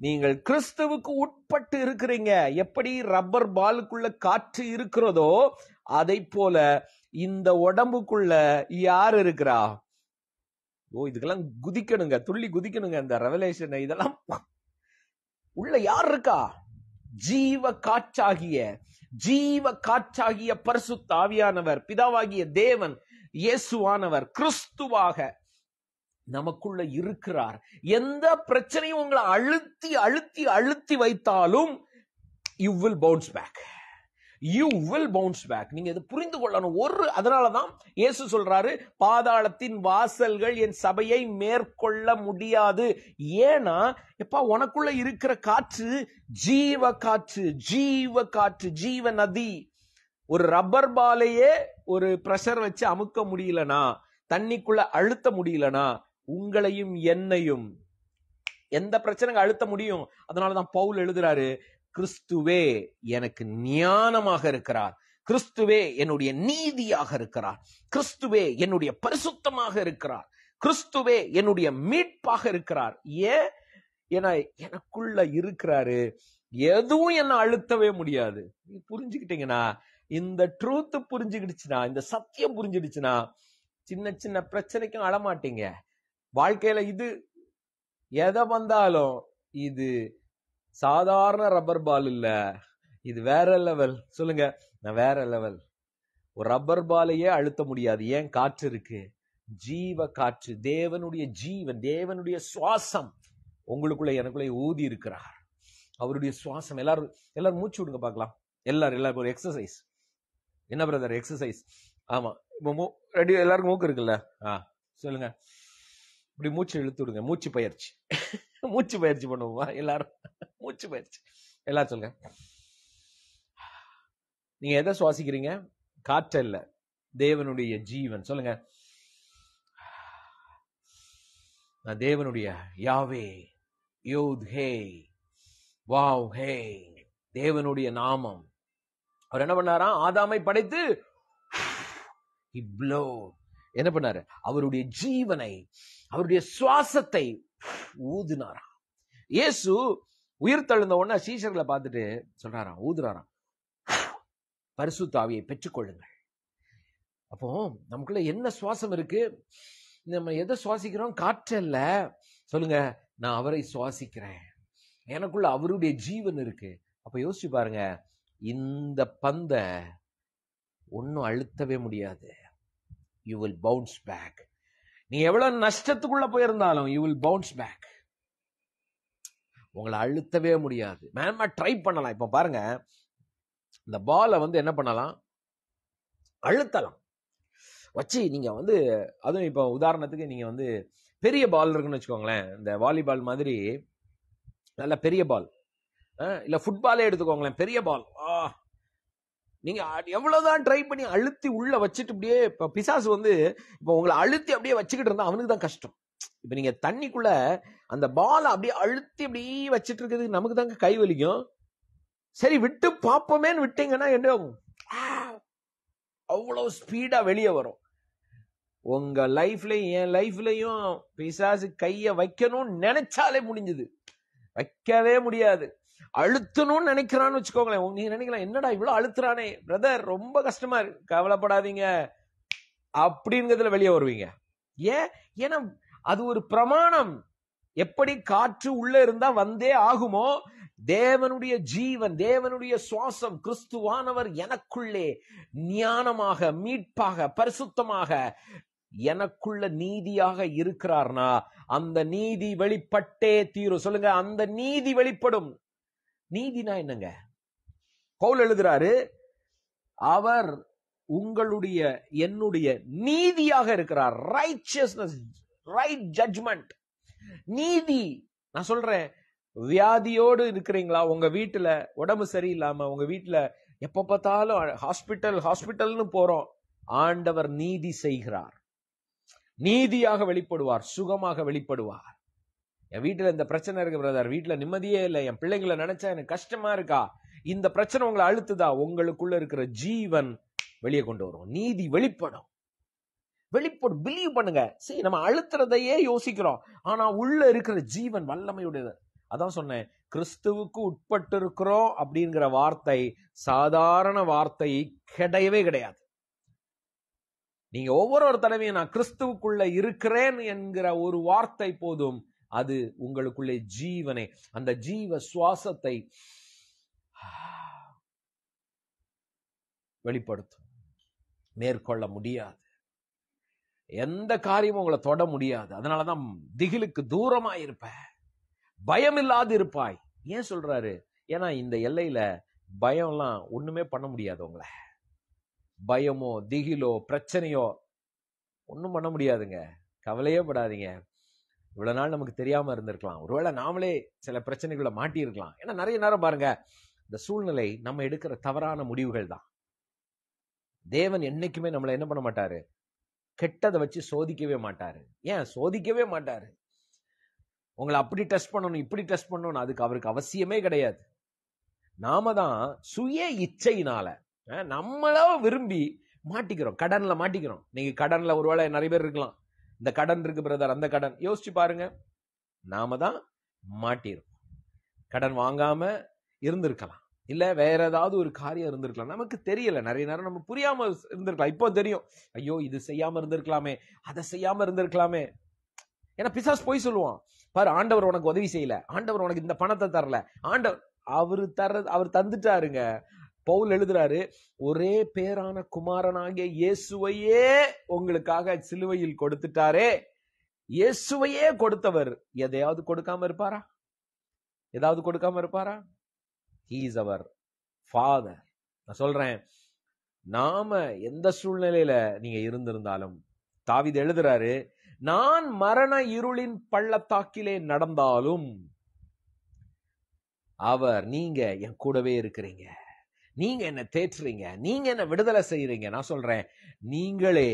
நீங்கள் கிறிஸ்துவுக்கு உட்பட்டு இருக்கிறீங்க. எப்படி ரப்பர் பாலுக்குள்ள காற்று இருக்கிறதோ அதை போல இந்த உடம்புக்குள்ள யார் இருக்கிறா? இதுக்கெல்லாம் குதிக்கணுங்க, துள்ளி குதிக்கணுங்க இந்த ரெவலேஷன். இதெல்லாம் உள்ள யார் இருக்கா? ஜீவ காற்றாகிய பரிசுத்த ஆவியானவர், பிதாவாகிய தேவன், இயேசுவானவர், கிறிஸ்துவாக நமக்குள்ள இருக்கிறார். எந்த பிரச்சனையும் உங்களை அழுத்தி அழுத்தி அழுத்தி வைத்தாலும் you will bounce back. நீங்க இதை புரிந்து கொள்ளணும். அதனாலதான் இயேசு சொல்றாரு, பாதாளத்தின் வாசல்கள் என் சபையை மேற்கொள்ள முடியாது. ஏன்னா எப்பா, உனக்குள்ள இருக்கிற காற்று ஜீவ காற்று, ஜீவ நதி. ஒரு ரப்பர் பாலையே ஒரு பிரஷர் வச்சு அமுக்க முடியலனா, தண்ணிக்குள்ள அழுத்த முடியலனா, உங்களையும் என்னையும் எந்த பிரச்சனைக்கு அழுத்த முடியும்? அதனாலதான் பவுல் எழுதுறாரு, கிறிஸ்துவே எனக்கு ஞானமாக இருக்கிறார், கிறிஸ்துவே என்னுடைய நீதியாக இருக்கிறார், கிறிஸ்துவே என்னுடைய பரிசுத்தமாக இருக்கிறார், கிறிஸ்துவே என்னுடைய மீட்பாக இருக்கிறார். ஏன்னா எனக்குள்ள இருக்கிறாரு, எதுவும் என்ன அழுத்தவே முடியாது. நீ புரிஞ்சுக்கிட்டீங்கன்னா, இந்த ட்ரூத் புரிஞ்சுக்கிடுச்சுன்னா, இந்த சத்தியம் புரிஞ்சிடுச்சுன்னா, சின்ன சின்ன பிரச்சனைக்கும் அழமாட்டீங்க. வாழ்க்கையில இது எதை வந்தாலும் இது சாதாரண ரப்பர் பால் இல்ல, இது வேற லெவல். சொல்லுங்க, நான் வேற லெவல். ஒரு ரப்பர் பாலையே அழுத்த முடியாது. ஏன்? காற்று இருக்கு, ஜீவ காற்று, தேவனுடைய ஜீவன், தேவனுடைய சுவாசம் உங்களுக்குள்ள எனக்குள்ள ஊதி இருக்கிறார். அவருடைய சுவாசம். எல்லாரும் மூச்சு விடுங்க பார்க்கலாம். எல்லாரும் ஒரு எக்ஸசைஸ். என்ன பிரதர் எக்ஸசைஸ்? ஆமா, ரெடி. எல்லாருக்கும் மூக்கு இருக்குல்ல? சொல்லுங்க, இப்படி மூச்சு இழுத்து விடுங்க. மூச்சு பயிற்சி பண்ணுவோமா எல்லாரும்? மூச்சு பயிற்சி எல்லாரும் சொல்லுங்க. நீங்க எதை சுவாசிக்கிறீங்க? காற்று இல்ல, தேவனுடைய ஜீவன். சொல்லுங்க, நான் தேவனுடைய யாவே யோத் ஹே வாவ் ஹே, தேவனுடைய நாமம். அவர் என்ன பண்ணாராம்? ஆதாமை படைத்து என்ன பண்ணாரு? அவருடைய ஜீவனை, அவருடைய சுவாசத்தை ஊதுனாராம். இயேசு உயிர் தழுந்த உடனே சீஷர்களை பார்த்துட்டு சொல்றாராம், ஊதுறாராம், பரிசுத்த ஆவியை பெற்றுக்கொள்ளுங்கள். அப்போ நமக்குள்ள என்ன சுவாசம் இருக்கு? நம்ம எதை சுவாசிக்கிறோம்? காற்றல்ல. சொல்லுங்க, நான் அவரை சுவாசிக்கிறேன், எனக்குள்ள அவருடைய ஜீவன் இருக்கு. அப்ப யோசிச்சு பாருங்க, இந்த பந்தை ஒன்னும் அழுத்தவே முடியாது. You will bounce back. நீ எவ்வளவு நஷ்டத்துக்குள்ள போயிருந்தாலும் you will bounce back. உங்களை அழுத்தவே முடியாது. மேமா ட்ரை பண்ணலாம். இப்ப பாருங்க, இந்த பாலை என்ன பண்ணலாம்? அழுத்தலாம் வச்சு. நீங்க அதுவும் இப்ப உதாரணத்துக்கு நீங்க பெரிய பால் இருக்குன்னு வச்சுக்கோங்களேன், இந்த வாலிபால் மாதிரி நல்ல பெரிய பால், இல்ல ஃபுட்பாலே எடுத்துக்கோங்களேன், பெரிய பால். நீங்க எவ்வளவுதான் ட்ரை பண்ணி அழுத்தி உள்ள வச்சுட்டு அப்படியே, இப்ப பிசாசு இப்ப உங்களை அழுத்தி அப்படியே வச்சுக்கிட்டு இருந்தா அவனுக்கு தான் கஷ்டம். இப்ப நீங்க தண்ணிக்குள்ள அந்த பாலை அப்படியே அழுத்தி அப்படியே வச்சுட்டு இருக்கிறது நமக்கு தாங்க கை வலிக்கும். சரி, விட்டு பாப்போமேன்னு விட்டீங்கன்னா என்ன ஆகும்? அவ்வளவு ஸ்பீடா வெளியே வரும். உங்க லைஃப்லயும் என் லைஃப்லயும் பிசாசு கைய வைக்கணும்னு நினைச்சாலே முடிஞ்சது, வைக்கவே முடியாது. அழுத்தணும்னு நினைக்கிறான்னு வச்சுக்கோங்களேன், நீங்க நினைக்கலாம், என்னடா இவ்வளவு அழுத்துறானே பிரதர், ரொம்ப கஷ்டமா இருக்கு. கவலைப்படாதீங்க, அப்படிங்கிறதுல வெளியே வருவீங்க. ஏன்னா அது ஒரு பிரமாணம். எப்படி காற்று உள்ள இருந்தா வந்தே ஆகுமோ, தேவனுடைய ஜீவன், தேவனுடைய சுவாசம், கிறிஸ்துவானவர் எனக்குள்ளே ஞானமாக, மீட்பாக, பரிசுத்தமாக, எனக்குள்ள நீதியாக இருக்கிறார்னா அந்த நீதி வெளிப்பட்டே தீரும். சொல்லுங்க, அந்த நீதி வெளிப்படும். நீதினா என்னங்க? பவுல் எழுதுறாரு, அவர் உங்களுடைய என்னுடைய நீதியாக இருக்கிறார். ரைச்சியஸ்னஸ், ரைட் ஜட்ஜ்மெண்ட், நீதி. நான் சொல்றேன், வியாதியோடு இருக்கிறீங்களா? உங்க வீட்டுல உடம்பு சரியில்லாம, உங்க வீட்டுல எப்ப பார்த்தாலும் ஹாஸ்பிட்டல்னு போறோம். ஆண்டவர் நீதி செய்கிறார், நீதியாக வெளிப்படுவார், சுகமாக வெளிப்படுவார். என் வீட்டுல இந்த பிரச்சனை இருக்கு பிரதர், வீட்டுல நிம்மதியே இல்லை, என் பிள்ளைங்களை நினைச்சா எனக்கு கஷ்டமா இருக்கா, இந்த பிரச்சனை உங்களை அழுத்துதா, உங்களுக்குள்ள இருக்கிற ஜீவன் வெளியே கொண்டு வரும், நீதி வெளிப்படும். பிலீவ் பண்ணுங்க. சரி, நம்ம அழுத்துறதையே யோசிக்கிறோம், ஆனா உள்ள இருக்கிற ஜீவன் வல்லமையுடையது. அதான் சொன்னேன், கிறிஸ்துவுக்கு உட்பட்டு இருக்கிறோம் அப்படிங்கிற வார்த்தை சாதாரண வார்த்தை கிடையவே கிடையாது. நீங்க ஒவ்வொரு தடவையும் நான் கிறிஸ்துவுக்குள்ள இருக்கிறேன் என்கிற ஒரு வார்த்தை போதும், அது உங்களுக்குள்ளே ஜீவனை, அந்த ஜீவ சுவாசத்தை வெளிப்படுத்தும். மேற்கொள்ள முடியாது, எந்த காரியமும் உங்களை தொட முடியாது. அதனாலதான் திகிலுக்கு தூரமா இருப்ப, பயம் இல்லாது இருப்பாய். ஏன் சொல்றாரு? ஏன்னா இந்த எல்லையில பயம்லாம் ஒண்ணுமே பண்ண முடியாது. உங்களை பயமோ திகிலோ பிரச்சனையோ ஒண்ணும் பண்ண முடியாதுங்க. கவலையே படாதீங்க. இவ்வளவு நாள் நமக்கு தெரியாம இருந்திருக்கலாம், ஒருவேளை நாமளே சில பிரச்சனைகளை மாட்டி இருக்கலாம். ஏன்னா நிறைய நேரம் பாருங்க, இந்த சூழ்நிலை நம்ம எடுக்கிற தவறான முடிவுகள் தான். தேவன் என்னைக்குமே நம்மளை என்ன பண்ண மாட்டாரு, கெட்டதை வச்சு சோதிக்கவே மாட்டாரு. ஏன் சோதிக்கவே மாட்டாரு? உங்களை அப்படி டெஸ்ட் பண்ணணும், இப்படி டெஸ்ட் பண்ணணும், அதுக்கு அவருக்கு அவசியமே கிடையாது. நாம தான் சுய இச்சையினால நம்மளா விரும்பி மாட்டிக்கிறோம், கடன்ல மாட்டிக்கிறோம். நீங்க கடன்ல ஒருவேளை நிறைய பேர் இருக்கலாம், இந்த கடன் இருக்கு பிரதர், அந்த கடன், யோசிச்சு பாருங்க, நாம தான் மாட்டிருக்கோம். கடன் வாங்காம இருந்திருக்கலாம், இல்ல வேற ஏதாவது ஒரு காரியம் இருந்திருக்கலாம், நமக்கு தெரியல. நிறைய நேரம் நம்ம புரியாம இருந்திருக்கலாம். இப்போ தெரியும், ஐயோ இது செய்யாம இருந்திருக்கலாமே, அதை செய்யாம இருந்திருக்கலாமே. ஏன்னா பிசாசு போய் சொல்லுவான், பாரு ஆண்டவர் உனக்கு உதவி செய்யல, ஆண்டவர் உனக்கு இந்த பணத்தை தரல, ஆண்டவர் அவர் தந்துட்டாருங்க. பவுல் எழுதுறாரு, ஒரே பேரான குமாரனாகிய இயேசுவையே உங்களுக்காக சிலுவையில் கொடுத்துட்டாரே. இயேசுவையே கொடுத்தவர் எதையாவது கொடுக்காம இருப்பாரா? ஏதாவது கொடுக்காம இருப்பாரா? He is our Father. நான் சொல்றேன், நாம எந்த சூழ்நிலையில நீங்க இருந்திருந்தாலும், தாவீது எழுதுறாரு, நான் மரண இருளின் பள்ளத்தாக்கிலே நடந்தாலும் நீங்க என் கூடவே இருக்கிறீங்க, நீங்க என்ன தேற்றுறீங்க, நீங்க என்ன விடுதலை செய்யறீங்க. நான் சொல்றேன், நீங்களே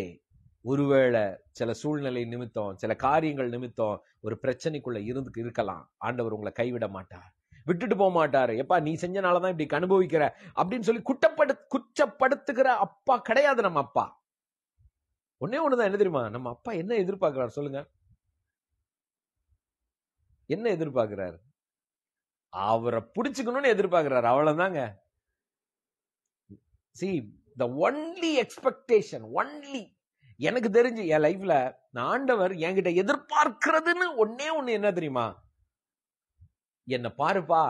ஒருவேளை சில சூழ்நிலை நிமித்தம், சில காரியங்கள் நிமித்தம் ஒரு பிரச்சனைக்குள்ள இருக்கலாம். ஆண்டவர் உங்களை கைவிட மாட்டார், விட்டுட்டு போக மாட்டாரு. எப்பா நீ செஞ்சனாலதான் இப்படி அனுபவிக்கிற அப்படின்னு சொல்லி குற்றப்படுத்துகிற அப்பா கிடையாது நம்ம அப்பா. ஒன்னே ஒண்ணுதான், என்ன தெரியுமா? நம்ம அப்பா என்ன எதிர்பார்க்கிறார் சொல்லுங்க? என்ன எதிர்பார்க்கிறாரு? அவரை பிடிச்சுக்கணும்னு எதிர்பார்க்கிறாரு, அவ்வளவுதாங்க. See, the only expectation, எனக்கு தெரிஞ்சு என் லைஃப்ல ஆண்டவர் என்கிட்ட எதிர்பார்க்கிறதுன்னு ஒன்னே ஒண்ணு என்ன தெரியுமா? என்ன பாருப்பா,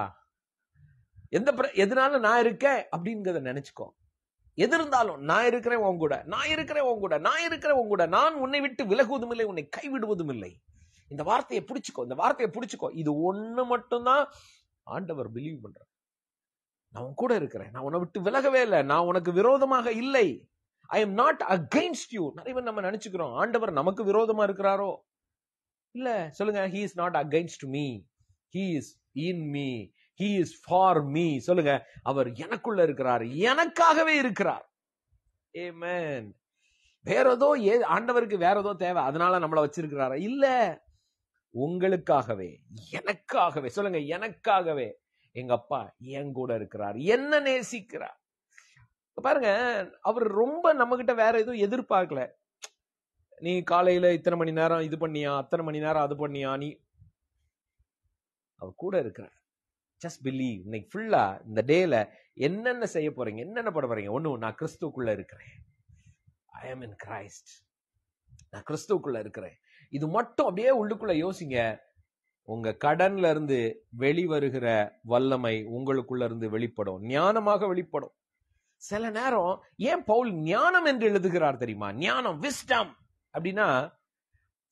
எதனால நான் இருக்கேன் அப்படிங்கறத நினைச்சுக்கோ. எது இருந்தாலும் நான் இருக்கிறேன் உன் கூட, நான் இருக்கிறேன் உன் கூட, நான் இருக்கிறேன் உன் கூட, நான் உன்னை விட்டு விலகுவதும் இல்லை, உன்னை கைவிடுவதும் இல்லை. இந்த வார்த்தையை பிடிச்சுக்கோ, இந்த வார்த்தையை பிடிச்சுக்கோ. இது ஒண்ணு மட்டும்தான் ஆண்டவர் பிலீவ் பண்ற. நான் உன் கூட இருக்கிறேன், நான் உன்னை விட்டு விலகவே இல்லை, நான் உனக்கு விரோதமாக இல்லை, I am not against you. நிறைய பேர் நம்ம நினைச்சுக்கிறோம் ஆண்டவர் நமக்கு விரோதமா இருக்கிறாரோ. இல்ல, சொல்லுங்க, he is not against me, he is in me, he is for me. சொல்லுங்க, அவர் எனக்குள்ள இருக்கிறார், எனக்காகவே இருக்கிறார். ஆமென். வேற ஏதோ ஆண்டவருக்கு வேற ஏதோ தேவை, அதனால நம்மளை வச்சிருக்கிறாரா? இல்ல, உங்களுக்காகவே, எனக்காகவே. சொல்லுங்க, எனக்காகவே எங்க அப்பா என் கூட இருக்கிறார், என்ன நேசிக்கிறார். பாருங்க, அவர் ரொம்ப நம்ம கிட்ட வேற எதுவும் எதிர்பார்க்கல. நீ காலையில இத்தனை மணி நேரம் இது பண்ணியா, அத்தனை மணி நேரம் அது பண்ணியா, நீ அவர் கூட இருக்கிறார். Just believe. இன்னைக்கு ஃபுல்லா இந்த டேல என்னென்ன செய்ய போறீங்க, என்னென்ன பண்ண போறீங்க? ஒண்ணு, நான் கிறிஸ்துவுக்குள்ள இருக்கிறேன், ஐ அம் இன் கிரைஸ்ட், நான் கிறிஸ்துவுக்குள்ள இருக்கிறேன். இது மட்டும் அப்படியே உள்ளுக்குள்ள யோசிங்க. உங்க கடன்ல இருந்து வெளிவருகிற வல்லமை உங்களுக்குள்ள இருந்து வெளிப்படும், ஞானமாக வெளிப்படும். சில நேரம் ஏன் பவுல் ஞானம் என்று எழுதுகிறார் தெரியுமா? ஞானம், விஸ்டம் அப்படின்னா,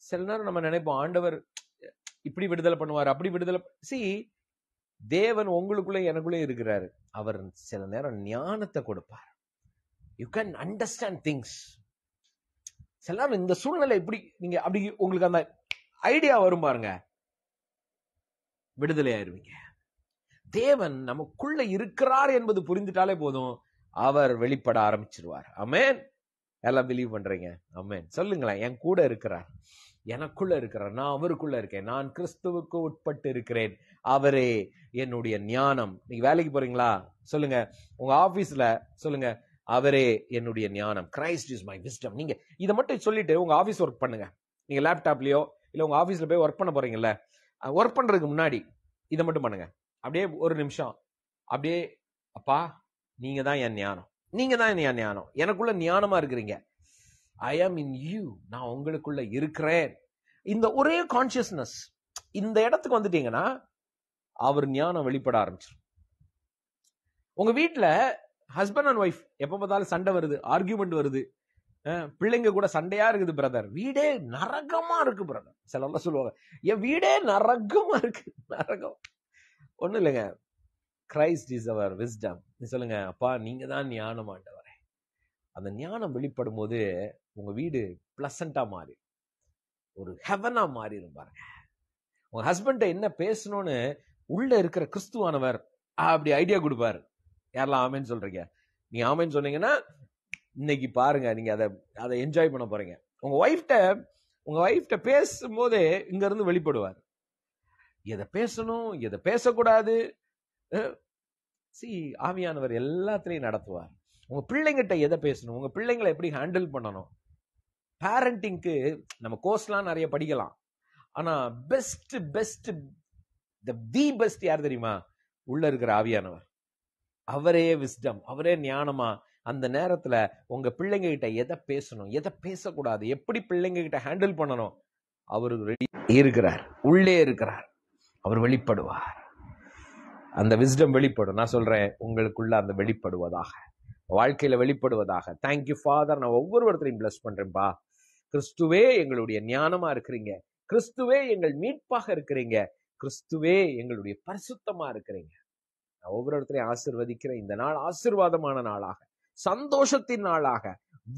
சில நேரம் நம்ம நினைப்போம் ஆண்டவர் இப்படி விடுதலை பண்ணுவார், அப்படி விடுதலை. தேவன் உங்களுக்குள்ள எனக்குள்ளே இருக்கிறாரு, அவர் சில நேரம் ஞானத்தை கொடுப்பார். You can understand things. சில நேரம் இந்த சூழ்நிலை இப்படி நீங்க அப்படி உங்களுக்கு அந்த ஐடியா வரும் பாருங்க, விடுதலை ஆயிருவீங்க. தேவன் நமக்குள்ள இருக்கிறார் என்பது புரிந்துட்டாலே போதும், அவர் வெளிப்பட ஆரம்பிச்சிருவார். ஆமென். எல்லாம் பிலீவ் பண்றீங்க? ஆமென். சொல்லுங்களேன். என் கூட இருக்கிறார், எனக்குள்ள இருக்கிறார், நான் அவருக்குள்ள இருக்கேன், நான் கிறிஸ்துவுக்கு உட்பட்டு இருக்கிறேன், அவரே என்னுடைய ஞானம். நீங்க வேலைக்கு போறீங்களா? சொல்லுங்க. உங்க ஆபீஸ்ல சொல்லுங்க, அவரே என்னுடைய ஞானம். Christ is my wisdom. நீங்க இதை மட்டும் சொல்லிட்டு உங்க ஆபீஸ் ஒர்க் பண்ணுங்க. நீங்க லேப்டாப்லயோ இல்ல உங்க ஆபீஸ்ல போய் ஒர்க் பண்ண போறீங்கல்ல, ஒர்க் பண்றதுக்கு முன்னாடி இதை மட்டும் பண்ணுங்க. அப்படியே ஒரு நிமிஷம் அப்படியே, அப்பா நீங்க தான் என் ஞானம், நீங்க தான் என் ஞானம், எனக்குள்ள ஞானமா இருக்கிறீங்க. ஐ ஆம் இன் யூ, நான் உங்களுக்குள்ள இருக்கிறேன். இந்த ஒரே கான்சியஸ்னஸ் இந்த இடத்துக்கு வந்துட்டீங்கன்னா அவர் ஞானம் வெளிப்பட ஆரம்பிச்சிடும். உங்க வீட்டுல ஹஸ்பண்ட் அண்ட் ஒய்ஃப் எப்ப பார்த்தாலும் சண்டை வருது, ஆர்கியூமெண்ட் வருது, பிள்ளைங்க கூட சண்டையா இருக்குது பிரதர், வீடே நரகமா இருக்கு பிரதர். சில சொல்லுவாங்க என் வீடே நரகமா இருக்கு. நரகம் ஒண்ணு இல்லைங்க. Christ is our wisdom. நீ சொல்லுங்க, அப்பா நீங்க தான் ஞானம் ஆண்டவரே. அந்த ஞானம் வெளிப்படும் போது உங்க வீடு பிளசண்டா மாறி ஒரு ஹெவனா மாறிடும் பாருங்க. உங்க ஹஸ்பண்ட என்ன பேசணும்னு உள்ள இருக்கிற கிறிஸ்துவானவர் அப்படி ஐடியா கொடுப்பாரு. யாரெல்லாம் ஆமேன்னு சொல்றீங்க? நீங்க ஆமேன்னு சொன்னீங்கன்னா இன்னைக்கு பாருங்க, நீங்க அதை என்ஜாய் பண்ண போறீங்க. உங்க ஒய்ஃப்ட பேசும்போதே இங்க இருந்து வெளிப்படுவார். எதை பேசணும், எதை பேசக்கூடாது, ஆவியானவர் எல்லாத்திலையும் நடத்துவார். உங்க பிள்ளைங்கிட்ட எதை பேசணும், உங்க பிள்ளைங்களை எப்படி ஹேண்டில் பண்ணணும். பேரண்டிங்க்கு நம்ம கோர்ஸ்லாம் நிறைய படிக்கலாம். ஆனா பெஸ்ட் யார் தெரியுமா? உள்ள இருக்கிற ஆவியானவர். அவரே விஸ்டம், அவரே ஞானமா அந்த நேரத்துல உங்க பிள்ளைங்க கிட்ட எதை பேசணும், எதை பேசக்கூடாது, எப்படி பிள்ளைங்க கிட்ட ஹேண்டில் பண்ணணும், அவரு ரெடி இருக்கிறார், உள்ளே இருக்கிறார். அவர் வெளிப்படுவார். அந்த விஸ்டம் வெளிப்படும். நான் சொல்றேன், உங்களுக்குள்ள அந்த வெளிப்படுவதாக, வாழ்க்கையில வெளிப்படுவதாக. Thank you father. நான் ஒவ்வொருத்தரையும் பிளஸ் பண்றேன்பா. கிறிஸ்துவே எங்களுடைய ஞானமா இருக்கிறீங்க, கிறிஸ்துவே எங்கள் மீட்பாக இருக்கிறீங்க, கிறிஸ்துவே எங்களுடைய பரிசுத்தமா இருக்கிறீங்க. நான் ஒவ்வொருத்தரையும் ஆசீர்வதிக்கிறேன். இந்த நாள் ஆசீர்வாதமான நாளாக, சந்தோஷத்தின் நாளாக,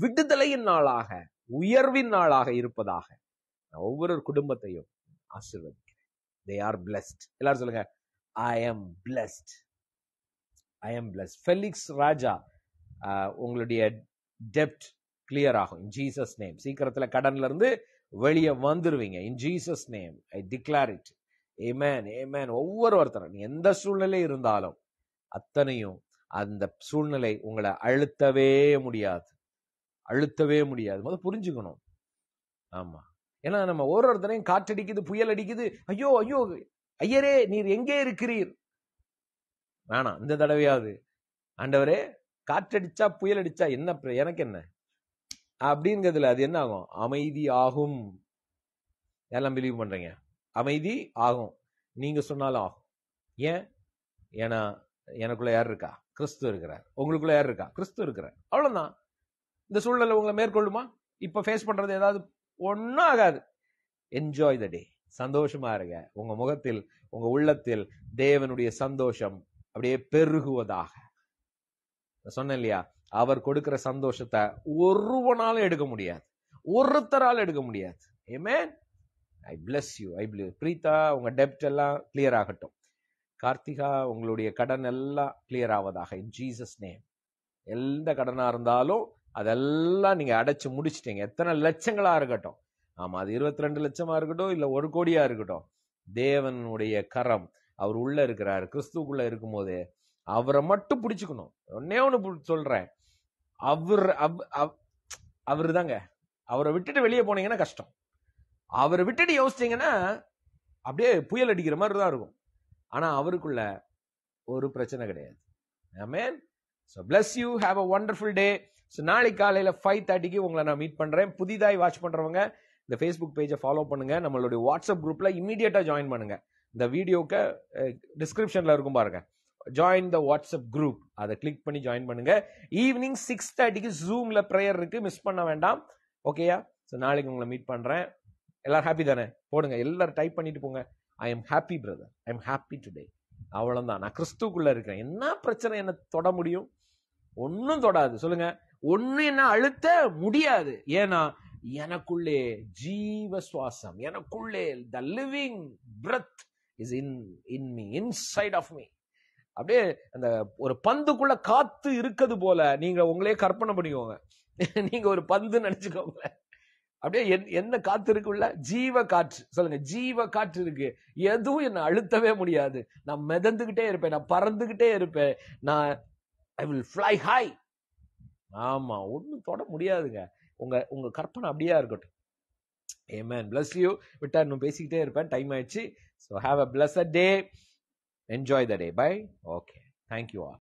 விடுதலையின் நாளாக, உயர்வின் நாளாக இருப்பதாக நான் ஒவ்வொரு குடும்பத்தையும் ஆசீர்வதிக்கிறேன். They are blessed. எல்லாரும் சொல்லுங்க, I am blessed. I am blessed. Felix Raja, உங்களுடைய டெப்ட் கிளியர் ஆகும் in Jesus name. சீக்கிரத்துல கடன்ல இருந்து வெளியே வந்துருவீங்க in Jesus name. I declare it. Amen. Amen. ஒவ்வொருத்தரும் எந்த சூழ்நிலை இருந்தாலும் அத்தனையும் அந்த சூழ்நிலை உங்களை அழுத்தவே முடியாது. முதல்ல புரிஞ்சுக்கணும். ஆமா, ஏன்னா நம்ம ஒவ்வொருத்தரையும் காற்றடிக்குது, புயல் அடிக்குது, ஐயோ ஐயோ ஐயரே நீர் எங்கே இருக்கிறீர்? வேணாம், இந்த தடவையாவது ஆண்டவரே காற்றடிச்சா புயல் அடிச்சா என்ன, எனக்கு என்ன அப்படிங்கிறதுல அது என்ன ஆகும்? அமைதி ஆகும். எல்லாம் பிலீவ் பண்றீங்க? அமைதி ஆகும். நீங்க சொன்னாலும் ஆகும். ஏன்னா எனக்குள்ள யார் இருக்கா? கிறிஸ்து இருக்கிறார். உங்களுக்குள்ள யார் இருக்கா? கிறிஸ்து இருக்கிறார். அவ்வளவுதான். இந்த சூழ்நிலை உங்களை மேற்கொள்ளுமா? இப்ப ஃபேஸ் பண்றது ஏதாவது ஒன்னும் ஆகாது. என்ஜாய் த டே. சந்தோஷமா இருங்க. உங்க முகத்தில், உங்க உள்ளத்தில் தேவனுடைய சந்தோஷம் அப்படியே பெருகுவதாக. சொன்னேன் இல்லையா, அவர் கொடுக்கிற சந்தோஷத்தை ஒருவனாலும் எடுக்க முடியாது, ஒருத்தரால் எடுக்க முடியாது. ஆமென். I bless you. I bless you. Preetha, உங்க டெப்ட் எல்லாம் கிளியர் ஆகட்டும். கார்த்திகா, உங்களுடைய கடன் எல்லாம் கிளியர் ஆவதாக in Jesus name. எந்த கடனா இருந்தாலும் அதெல்லாம் நீங்க அடைச்சு முடிச்சிட்டீங்க. எத்தனை லட்சங்களா இருக்கட்டும், ஆமா, அது 22 லட்சமா இருக்கட்டும், இல்ல 1 கோடியா இருக்கட்டும், தேவனுடைய கரம் அவர் உள்ள இருக்கிறாரு. கிறிஸ்துக்குள்ள இருக்கும் போது அவரை மட்டும் பிடிச்சுக்கணும். ஒன்னே ஒண்ணு சொல்றேன், அவரு தாங்க. அவரை விட்டுட்டு வெளியே போனீங்கன்னா கஷ்டம். அவரை விட்டுட்டு யோசிச்சீங்கன்னா அப்படியே புயல் அடிக்கிற மாதிரி தான் இருக்கும். ஆனா அவருக்குள்ள ஒரு பிரச்சனை கிடையாது. ஆமென். So bless you. Have a wonderful day. So நாளைக்கு காலையில 5:30க்கு உங்களை நான் மீட் பண்றேன். புதிதாய் வாட்ச் பண்றவங்க இந்த ஃபேஸ்புக் பேஜை ஃபாலோ பண்ணுங்க. நம்மளுடைய வாட்ஸ்அப் குரூப்ல இமீடியட்டா ஜாயின் பண்ணுங்க. இந்த வீடியோக்கு டிஸ்கிரிப்ஷன்ல இருக்கும் பாருங்க, ஜாயின் த வாட்ஸ்அப் குரூப். அதை கிளிக் பண்ணி ஜாயின் பண்ணுங்க. ஈவினிங் 6:30க்கு ஜூம்ல பிரேயர் இருக்கு, மிஸ் பண்ண வேண்டாம். ஓகேயா? ஸோ நாளைக்கு உங்களை மீட் பண்றேன். எல்லாரும் ஹாப்பி தானே? போடுங்க, எல்லாரும் டைப் பண்ணிட்டு போங்க. I am happy brother, I am happy today. அவ்வளவுதான். நான் கிறிஸ்துக்குள்ள இருக்கிறேன். என்ன பிரச்சனை என்ன தொட முடியும்? ஒன்னும் தொடாது. சொல்லுங்க, ஒன்னும் என்ன அழுத்த முடியாது. ஏன்னா எனக்குள்ளே ஜீவ சுவாசம், எனக்குள்ளே the living breath is in me, inside of me. அப்படியே அந்த ஒரு பந்துக்குள்ள காத்து இருக்குது போல நீங்க உங்களே கற்பனை பண்ணிக்கோங்க. நீங்க ஒரு பந்து நினைச்சுக்கோங்க. அப்படியே என்ன காத்து இருக்குள்ள? ஜீவ காற்று. சொல்லுங்க, ஜீவ காற்று இருக்கு. எதுவும் என்ன அழுத்தவே முடியாது. நான் மிதந்துகிட்டே இருப்பேன், நான் பறந்துகிட்டே இருப்பேன், நான் ஐ வில் ஃப்ளை ஹை. ஆமா, ஒண்ணும் தொட முடியாதுங்க. உங்க உங்க கற்பனை அப்படியே இருக்கட்டும். Amen. Bless you. விட்டா இன்னும் பேசிக்கிட்டே இருப்பேன், டைம் ஆயிடுச்சு. So have a blessed day. Enjoy the day. Bye. Okay. Thank you all.